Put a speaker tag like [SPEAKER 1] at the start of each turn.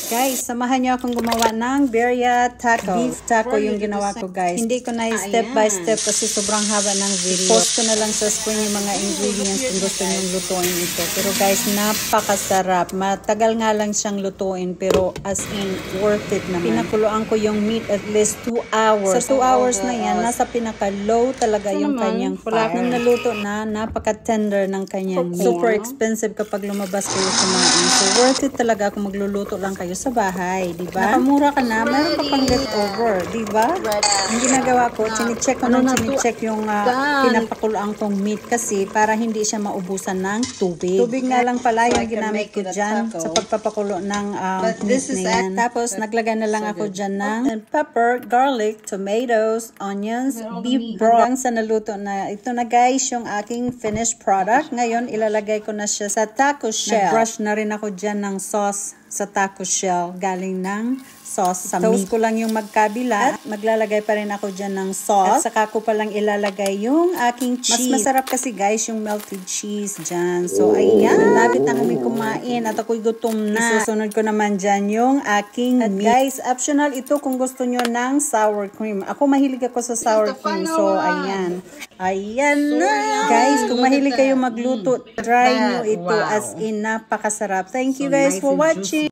[SPEAKER 1] Guys, samahan niyo akong gumawa ng birria taco. Beef taco yung ginawa ko, guys. Hindi ko na step by step kasi sobrang haba ng video. Post ko na lang sa screen yung mga ingredients kung gusto niyo lutuin ito. Pero guys, napakasarap. Matagal nga lang siyang lutuin pero as in worth it naman. Pinakuluan ko yung meat at least 2 hours. Sa 2 hours na yan, nasa pinaka-low talaga yung kanyang fire. Nung naluto na, napaka-tender ng kanyang meat. Super expensive kapag lumabas kayo kumain. So worth it talaga kung magluluto lang kayo sa bahay, di ba? Nakamura ka na, meron ka pang leftover, di ba? Ang ginagawa ko, chine-check ko nung chine-check yung pinapakuluan kong meat kasi para hindi siya maubusan ng tubig. Tubig nga lang pala yung ginamit ko dyan sa pagpapakulo ng meat na yan. Tapos, naglagay na lang ako dyan ng pepper, garlic, tomatoes, onions, beef broth. Hanggang sa naluto na. Ito na guys, yung aking finished product. Ngayon, ilalagay ko na siya sa taco shell. Nag-brush na rin ako dyan ng sauce sa taco shell galing ng sauce sa meat. Toast ko lang yung magkabila at maglalagay pa rin ako dyan ng sauce. At saka ko palang ilalagay yung aking cheese. Mas masarap kasi guys yung melted cheese dyan. So ayan, malapit na kami kumain at ako'y gutom na. Isusunod ko naman dyan yung aking meat. Guys, optional ito kung gusto nyo ng sour cream. Ako mahilig ako sa sour cream. So ayan. Ayan na. Guys, kung mahilig kayo magluto, try nyo ito as in napakasarap. Thank you guys for watching.